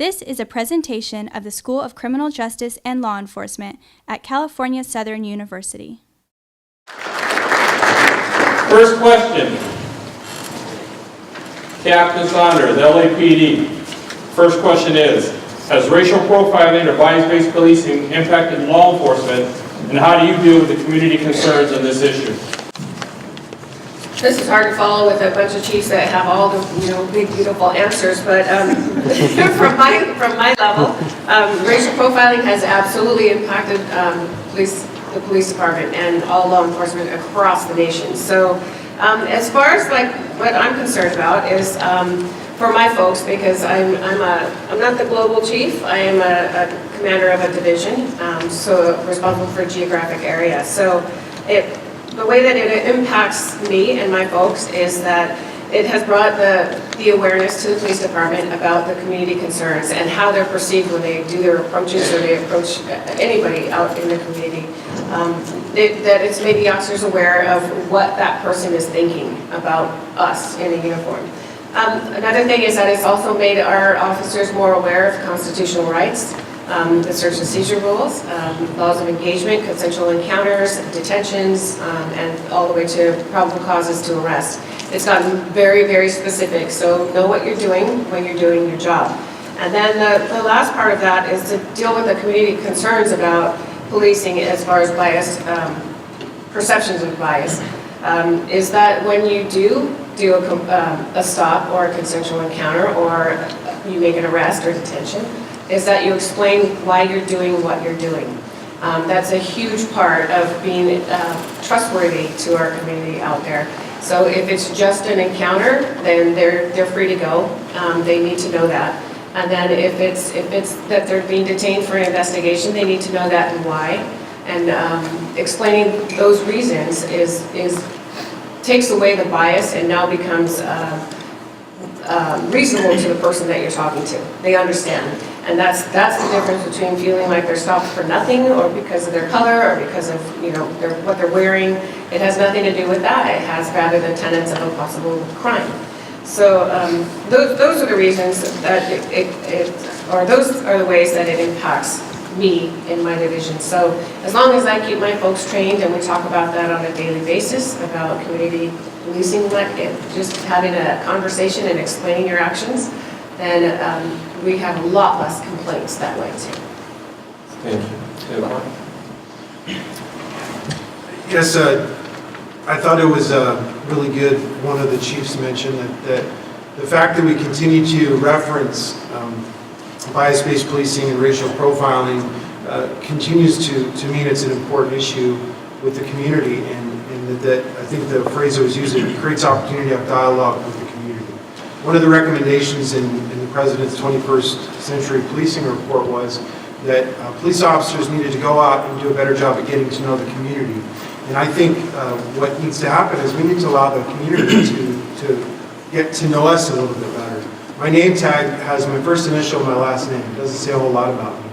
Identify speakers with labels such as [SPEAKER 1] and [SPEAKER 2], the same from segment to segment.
[SPEAKER 1] This is a presentation of the School of Criminal Justice and Law Enforcement at California Southern University.
[SPEAKER 2] First question. Captain Saunders, LAPD. First question is, has racial profiling or bias-based policing impacted law enforcement, and how do you deal with the community concerns on this issue?
[SPEAKER 3] This is hard to follow with a bunch of chiefs that have all the big beautiful answers, but from my level, racial profiling has absolutely impacted the police department and all law enforcement across the nation. So as far as what I'm concerned about is for my folks, because I'm not the global chief, I am a commander of a division, so responsible for a geographic area. So the way that it impacts me and my folks is that it has brought the awareness to the police department about the community concerns and how they're perceived when they do their approaches or they approach anybody out in the community. That it's made the officers aware of what that person is thinking about us in a uniform. Another thing is that it's also made our officers more aware of constitutional rights, the search and seizure rules, laws of engagement, consensual encounters, detentions, and all the way to probable causes to arrest. It's gotten very, very specific, so know what you're doing when you're doing your job. And then the last part of that is to deal with the community concerns about policing as far as bias, perceptions of bias, is that when you do a stop or a consensual encounter or you make an arrest or detention, is that you explain why you're doing what you're doing. That's a huge part of being trustworthy to our community out there. So if it's just an encounter, then they're free to go. They need to know that. And then if it's that they're being detained for an investigation, they need to know that and why. And explaining those reasons takes away the bias and now becomes reasonable to the person that you're talking to. They understand. And that's the difference between feeling like they're stopped for nothing or because of their color or because of what they're wearing. It has nothing to do with that. It has rather the tenets of a possible crime. So those are the reasons that those are the ways that it impacts me in my division. So as long as I keep my folks trained and we talk about that on a daily basis about community policing, just having a conversation and explaining your actions, then we have a lot less complaints that way too.
[SPEAKER 2] Thank you.
[SPEAKER 4] Yes, I thought it was really good. One of the chiefs mentioned that the fact that we continue to reference bias-based policing and racial profiling continues to mean it's an important issue with the community, and that I think the phrase that was used, it creates opportunity to have dialogue with the community. One of the recommendations in the President's 21st Century Policing Report was that police officers needed to go out and do a better job at getting to know the community. And I think what needs to happen is we need to allow the community to get to know us a little bit better. My name tag has my first initial and my last name. It doesn't say a whole lot about me.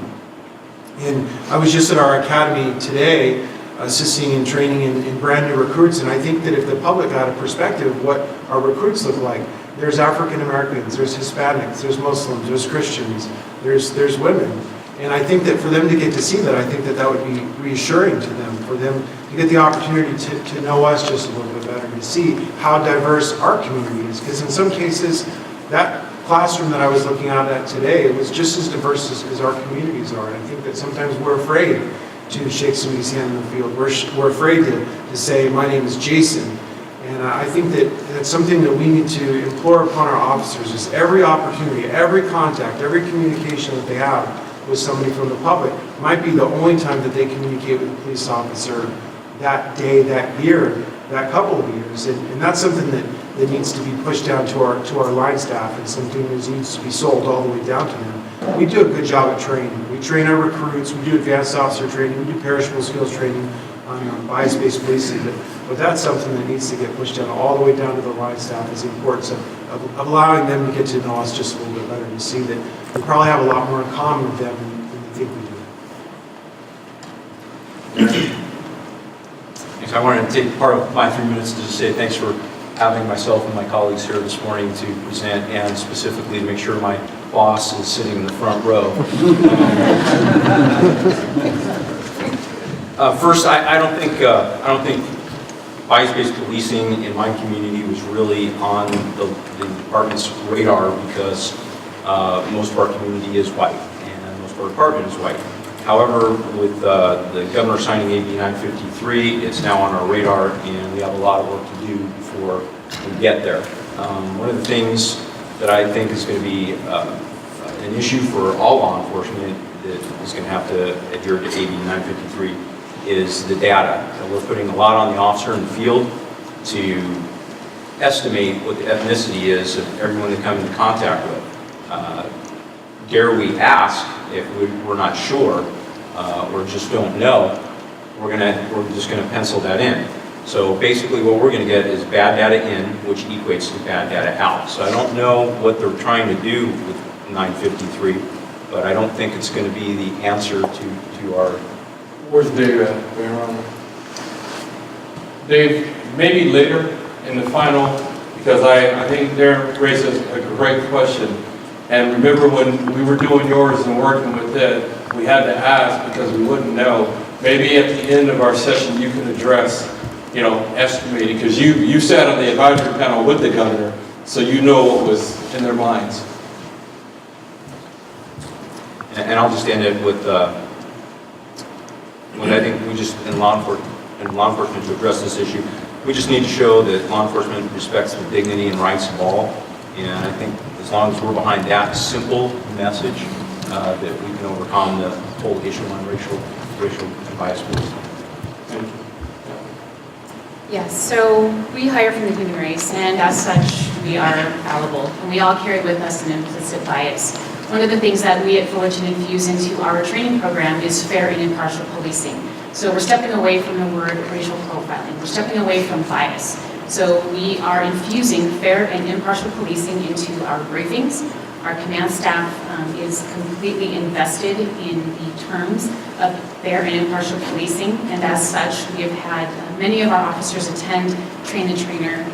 [SPEAKER 4] And I was just at our academy today assisting in training in brand new recruits, and I think that if the public got a perspective of what our recruits look like, there's African Americans, there's Hispanics, there's Muslims, there's Christians, there's women. And I think that for them to get to see that, I think that would be reassuring to them, for them to get the opportunity to know us just a little bit better, to see how diverse our community is. Because in some cases, that classroom that I was looking at today was just as diverse as our communities are. And I think that sometimes we're afraid to shake somebody's hand in the field. We're afraid to say, my name is Jason. And I think that that's something that we need to implore upon our officers, is every opportunity, every contact, every communication that they have with somebody from the public might be the only time that they communicate with a police officer that day, that year, that couple of years. And that's something that needs to be pushed down to our line staff, and something that needs to be sold all the way down to them. We do a good job at training. We train our recruits, we do advanced officer training, we do perishable skills training on bias-based policing, but that's something that needs to get pushed down all the way down to the line staff, is the importance of allowing them to get to know us just a little bit better, to see that we probably have a lot more in common with them than we think we do.
[SPEAKER 5] Thanks. I wanted to take part of my 3 minutes to just say thanks for having myself and my colleagues here this morning to present, and specifically to make sure my boss is sitting in the front row. First, I don't think bias-based policing in my community was really on the department's radar because most of our community is white and most of our department is white. However, with the governor signing AB 953, it's now on our radar, and we have a lot of work to do before we get there. One of the things that I think is going to be an issue for all law enforcement that is going to have to adhere to AB 953 is the data. And we're putting a lot on the officer in the field to estimate what the ethnicity is of everyone they come into contact with. Dare we ask if we're not sure or just don't know, we're just going to pencil that in. So basically what we're going to get is bad data in, which equates to bad data out. So I don't know what they're trying to do with 953, but I don't think it's going to be the answer to our...
[SPEAKER 2] Where's Dave at? Dave, maybe later in the final, because I think Darren raises a great question. And remember when we were doing yours and working with it, we had to ask because we wouldn't know. Maybe at the end of our session you can address, estimating, because you sat on the advisory panel with the governor, so you know what was in their minds.
[SPEAKER 5] And I'll just end it with when I think we just, in law enforcement to address this issue, we just need to show that law enforcement respects the dignity and rights of all. And I think as long as we're behind that simple message, that we can overcome the whole issue on racial and bias policing.
[SPEAKER 2] Thank you.
[SPEAKER 6] Yes, so we hire from the human race, and as such, we are fallible, and we all carry with us an implicit bias. One of the things that we at Fullerton infuse into our training program is fair and impartial policing. So we're stepping away from the word racial profiling. We're stepping away from bias. So we are infusing fair and impartial policing into our briefings. Our command staff is completely invested in the terms of fair and impartial policing, and as such, we have had many of our officers attend train-the-trainer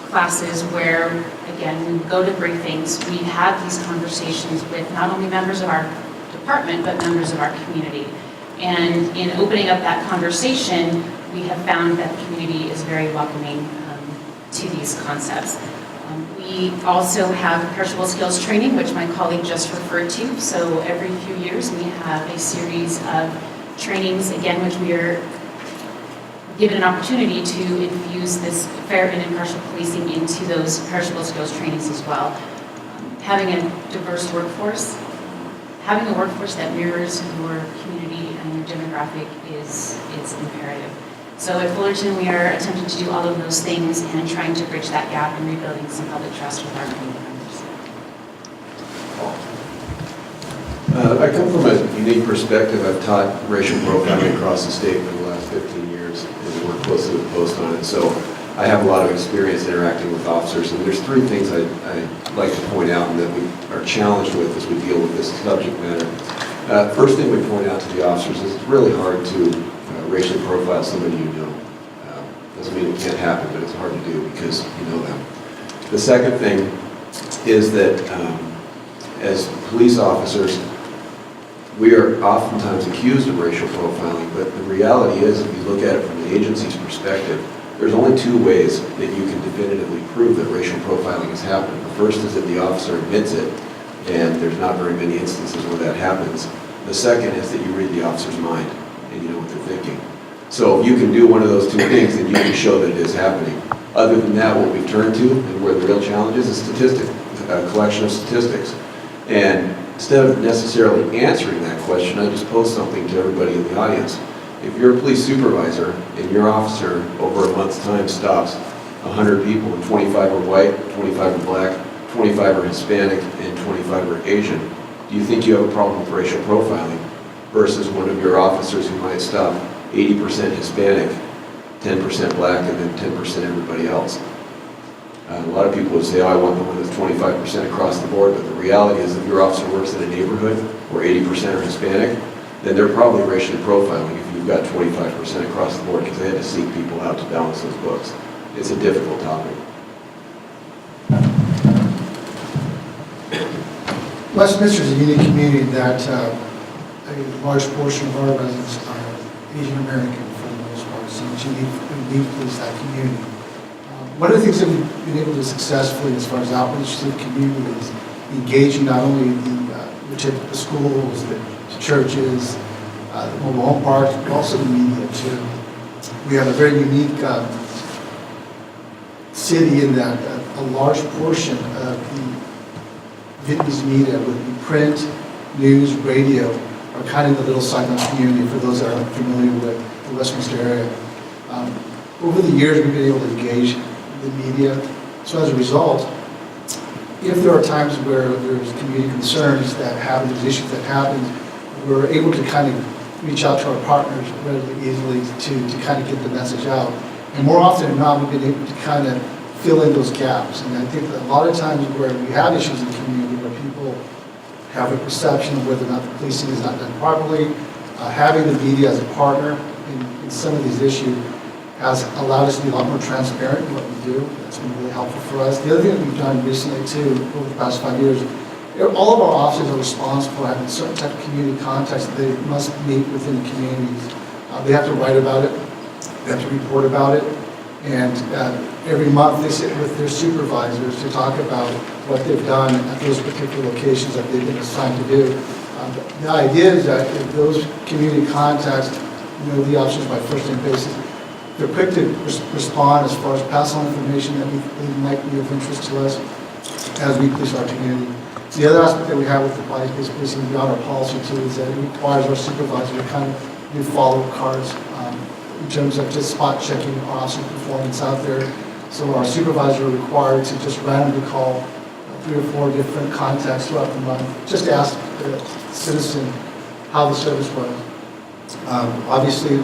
[SPEAKER 6] classes where, again, when we go to briefings, we have these conversations with not only members of our department, but members of our community. And in opening up that conversation, we have found that the community is very welcoming to these concepts. We also have perishable skills training, which my colleague just referred to. So every few years we have a series of trainings, again, which we are given an opportunity to infuse this fair and impartial policing into those perishable skills trainings as well. Having a diverse workforce, having a workforce that mirrors your community and your demographic is imperative. So at Fullerton, we are attempting to do all of those things and trying to bridge that gap and rebuilding some public trust with our community members.
[SPEAKER 7] I come from a unique perspective. I've taught racial profiling across the state for the last 15 years and worked closely with Post on it. So I have a lot of experience interacting with officers. And there's three things I'd like to point out and that we are challenged with as we deal with this subject matter. First thing we point out to the officers is it's really hard to racially profile somebody you know. Doesn't mean it can't happen, but it's hard to do because you know them. The second thing is that as police officers, we are oftentimes accused of racial profiling, but the reality is, if you look at it from the agency's perspective, there's only two ways that you can definitively prove that racial profiling has happened. The first is that the officer admits it, and there's not very many instances where that happens. The second is that you read the officer's mind and you know what they're thinking. So if you can do one of those two things, then you can show that it is happening. Other than that, what we turn to, and where the real challenge is a collection of statistics. And instead of necessarily answering that question, I just pose something to everybody in the audience. If you're a police supervisor and your officer over a month's time stops 100 people and 25 are white, 25 are black, 25 are Hispanic, and 25 are Asian, do you think you have a problem with racial profiling versus one of your officers who might stop 80% Hispanic, 10% black, and then 10% everybody else? A lot of people would say, oh, I want the one that's 25% across the board, but the reality is if your officer works in a neighborhood where 80% are Hispanic, then they're probably racially profiling if you've got 25% across the board because they had to seek people out to balance those books. it's a difficult topic.
[SPEAKER 8] Westminster is a unique community that a large portion of our residents are Asian American for the most part, so it's uniquely is that community. One of the things that we've been able to successfully as far as outreach to the community is engaging not only the schools, the churches, the mobile home parks, but also the media too. We have a very unique city in that a large portion of the Vietnamese media, would be print, news, radio, are kind of the little Saigon community for those that aren't familiar with the Westminster area. Over the years, we've been able to engage the media. So as a result, if there are times where there's community concerns that happen, there's issues that happen, we're able to kind of reach out to our partners relatively easily to kind of get the message out. And more often than not, we've been able to kind of fill in those gaps. And I think that a lot of times where we have issues in the community, where people have a perception of whether or not the policing is not done properly, having the media as a partner in some of these issues has allowed us to be a lot more transparent in what we do. That's been really helpful for us. The other thing that we've done recently too, over the past 5 years, all of our officers are responsible for having certain type of community contacts that they must meet within the communities. They have to write about it, they have to report about it, and every month they sit with their supervisors to talk about what they've done at those particular locations that they've been assigned to do. The idea is that if those community contacts know the officers by first-name basis, they're quick to respond as far as pass on information that we believe might be of interest to us as we police our community. The other aspect that we have with the bias-based policing beyond our policy too is that it requires our supervisor to kind of do follow-up cards in terms of just spot checking our officer performance out there. So our supervisor are required to just randomly call 3 or 4 different contacts throughout the month, just to ask the citizen how the service was. Obviously,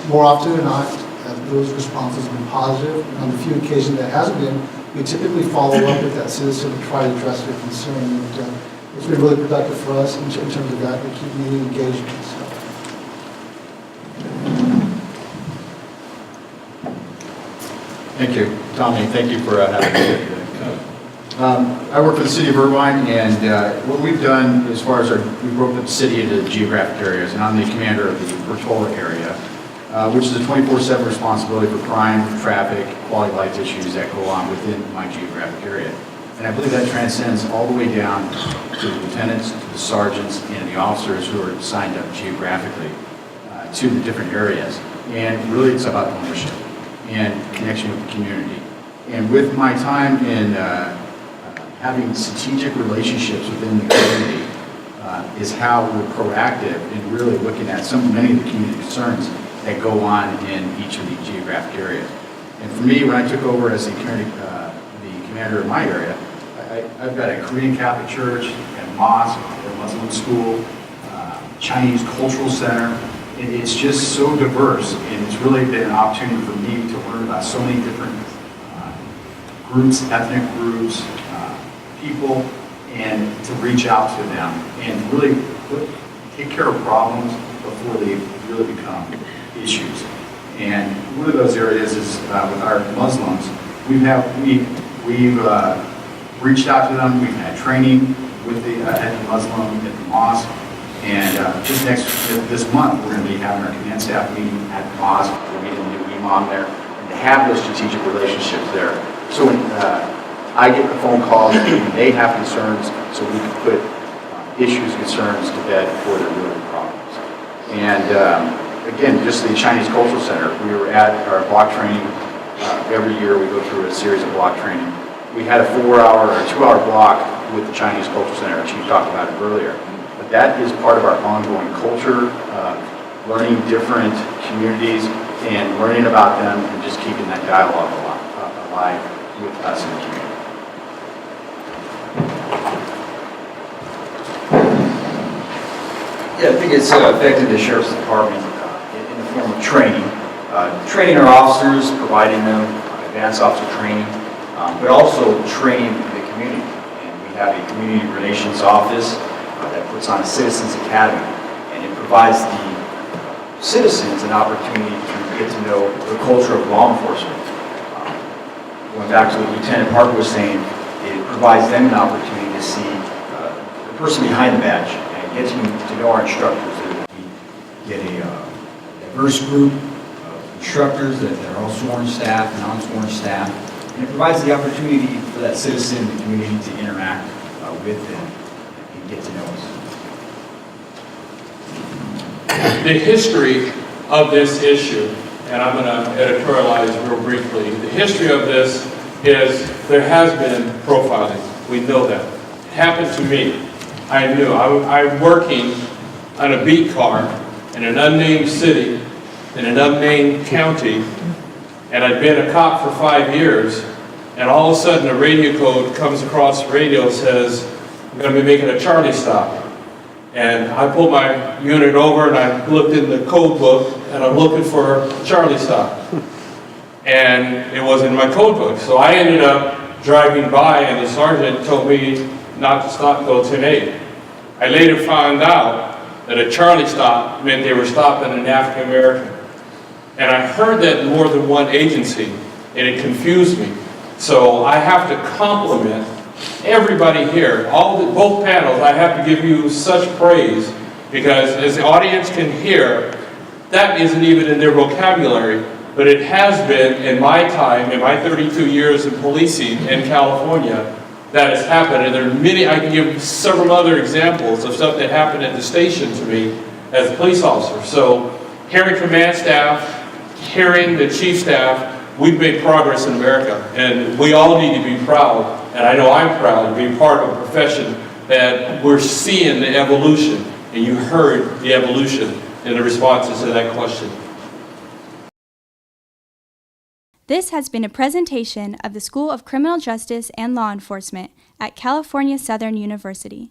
[SPEAKER 8] more often than not, those responses have been positive. And on the few occasions that hasn't been, we typically follow up with that citizen to try to address their concern. And it's been really productive for us in terms of that, to keep meeting engagement. So.
[SPEAKER 9] Thank you, Tommy. Thank you for having me here today. I work for the city of Irvine, and what we've done as far as we broke up the city into geographic areas, and I'm the commander of the Portola area, which is a 24/7 responsibility for crime, traffic, quality of life issues that go on within my geographic area. And I believe that transcends all the way down to the lieutenants, to the sergeants, and the officers who are signed up geographically to the different areas. And really it's about ownership and connection with the community. And with my time in having strategic relationships within the community is how we're proactive in really looking at many of the community concerns that go on in each of the geographic areas. And for me, when I took over as the commander of my area, I've got a Korean Catholic church, a mosque, a Muslim school, Chinese cultural center. It's just so diverse, and it's really been an opportunity for me to learn about so many different groups, ethnic groups, people, and to reach out to them and really take care of problems before they really become issues. And one of those areas is with our Muslims. We've reached out to them. We've had training with the Muslim at the mosque. And just this month, we're going to be having our command staff meeting at the mosque. We're meeting the new imam there, and to have those strategic relationships there. So when I get the phone calls, they have concerns, so we can put issues, concerns to bed before they're really problems. And again, just the Chinese Cultural Center, we were at our block training. Every year we go through a series of block training. We had a 4-hour or 2-hour block with the Chinese Cultural Center. Our chief talked about it earlier. But that is part of our ongoing culture, learning different communities and learning about them and just keeping that dialogue alive with us in the community. Yeah, I think it's affected the Sheriff's Department in the form of training. Training our officers, providing them advanced officer training, but also training the community. And we have a community relations office that puts on a Citizens Academy, and it provides the citizens an opportunity to get to know the culture of law enforcement.
[SPEAKER 10] going back to what Lieutenant Parker was saying, it provides them an opportunity to see the person behind the badge and getting to know our instructors. We get a diverse group of instructors that are all sworn staff, non-sworn staff, and it provides the opportunity for that citizen in the community to interact with them and get to know us.
[SPEAKER 2] The history of this issue, and I'm going to editorialize real briefly. The history of this is there has been profiling. We know that. It happened to me. I knew. I'm working on a beat car in an unnamed city, in an unnamed county, and I'd been a cop for 5 years, and all of a sudden a radio code comes across the radio, says, I'm going to be making a Charlie stop. And I pulled my unit over and I looked in the code book and I'm looking for a Charlie stop. And it was in my code book. So I ended up driving by and the sergeant told me not to stop until 10-8. I later found out that a Charlie stop meant they were stopping an African American. And I heard that in more than one agency and it confused me. So I have to compliment everybody here, both panels. I have to give you such praise because as the audience can hear, that isn't even in their vocabulary, but it has been in my time, in my 32 years of policing in California, that has happened. And there are many, I can give several other examples of stuff that happened at the station to me as a police officer. So hearing command staff, hearing the chief staff, we've made progress in America, and we all need to be proud, and I know I'm proud to be part of a profession that we're seeing the evolution, and you heard the evolution in the responses to that question.
[SPEAKER 1] This has been a presentation of the School of Criminal Justice and Law Enforcement at California Southern University.